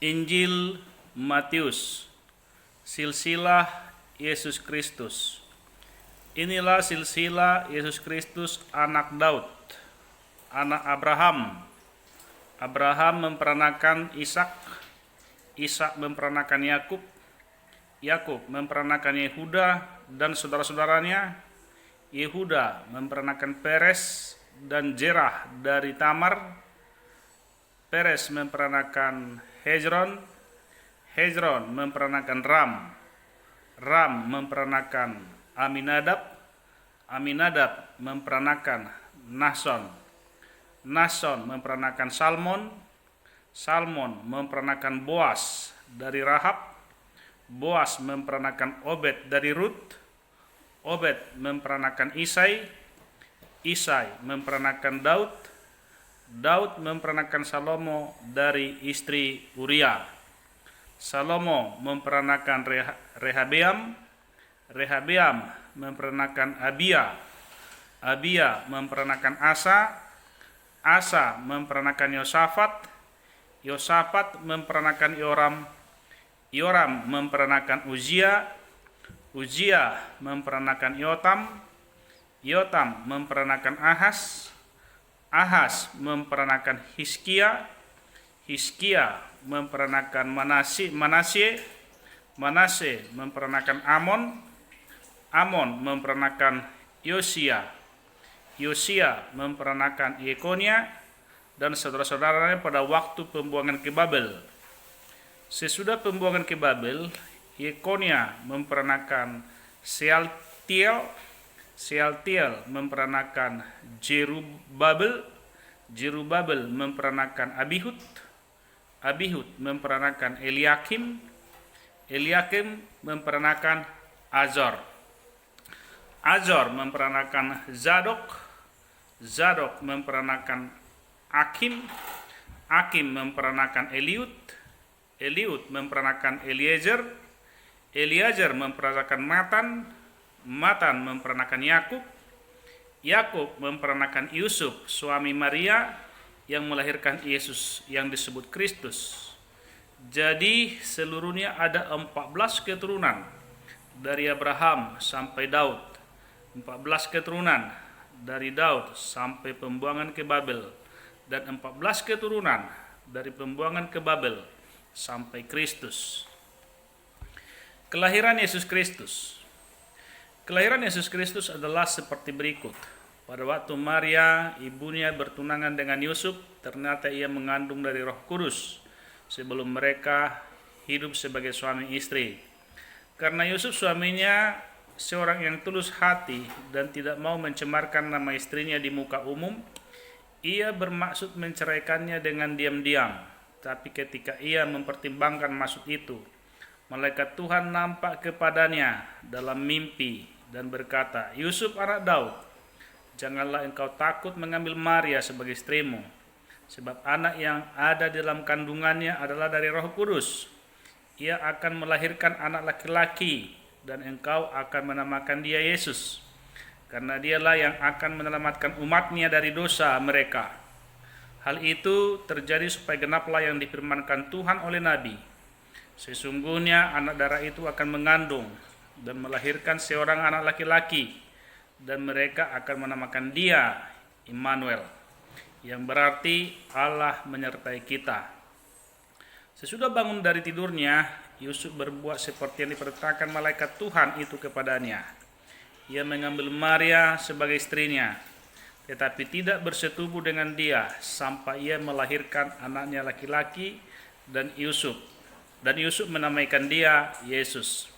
Injil Matius, silsilah Yesus Kristus. Inilah silsilah Yesus Kristus, anak Daud, anak Abraham. Abraham memperanakan Ishak, Ishak memperanakan Yakub, Yakub memperanakan Yehuda dan saudara-saudaranya. Yehuda memperanakan Peres dan Zerah dari Tamar. Peres memperanakan Hezron, Hezron memperanakan Ram, Ram memperanakan Aminadab, Aminadab memperanakan Nahson, Nahson memperanakan Salmon, Salmon memperanakan Boas dari Rahab, Boas memperanakan Obed dari Rut, Obed memperanakan Isai, Isai memperanakan Daud, Daud memperanakan Salomo dari istri Uria, Salomo memperanakan Rehabeam, Rehabeam memperanakan Abia, Abia memperanakan Asa, Asa memperanakan Yosafat, Yosafat memperanakan Yoram, Yoram memperanakan Uzia, Uzia memperanakan Yotam, Yotam memperanakan Ahas, Ahas memperanakan Hizkia, Hizkia memperanakan Manasye, Manasye memperanakan Amon, Amon memperanakan Yosia, Yosia memperanakan Yekonia dan saudara-saudaranya pada waktu pembuangan ke Babel. Sesudah pembuangan ke Babel, Yekonia memperanakan Sealtiel, Sealtiel memperanakan Jerubabel, Jerubabel memperanakan Abihud, Abihud memperanakan Eliakim, Eliakim memperanakan Azor, Azor memperanakan Zadok, Zadok memperanakan Akim, Akim memperanakan Eliud, Eliud memperanakan Eliezer, Eliezer memperanakan Matan, Matan memperanakan Yakub, Yakub memperanakan Yusuf suami Maria yang melahirkan Yesus yang disebut Kristus. Jadi seluruhnya ada 14 keturunan dari Abraham sampai Daud, 14 keturunan dari Daud sampai pembuangan ke Babel, dan 14 keturunan dari pembuangan ke Babel sampai Kristus. Kelahiran Yesus Kristus. Kelahiran Yesus Kristus adalah seperti berikut. Pada waktu Maria, ibunya bertunangan dengan Yusuf, ternyata ia mengandung dari Roh Kudus sebelum mereka hidup sebagai suami istri. Karena Yusuf suaminya seorang yang tulus hati dan tidak mau mencemarkan nama istrinya di muka umum, ia bermaksud menceraikannya dengan diam-diam. Tapi ketika ia mempertimbangkan maksud itu, malaikat Tuhan nampak kepadanya dalam mimpi dan berkata, "Yusuf anak Daud, janganlah engkau takut mengambil Maria sebagai istrimu, sebab anak yang ada dalam kandungannya adalah dari Roh Kudus. Ia akan melahirkan anak laki-laki dan engkau akan menamakan dia Yesus, karena dialah yang akan menyelamatkan umatnya dari dosa mereka." Hal itu terjadi supaya genaplah yang difirmankan Tuhan oleh Nabi, "Sesungguhnya anak darah itu akan mengandung dan melahirkan seorang anak laki-laki, dan mereka akan menamakan dia Immanuel," yang berarti Allah menyertai kita. Sesudah bangun dari tidurnya, Yusuf berbuat seperti yang diperintahkan malaikat Tuhan itu kepadanya. Ia mengambil Maria sebagai istrinya, tetapi tidak bersetubuh dengan dia sampai ia melahirkan anaknya laki-laki, dan Yusuf menamaikan dia Yesus.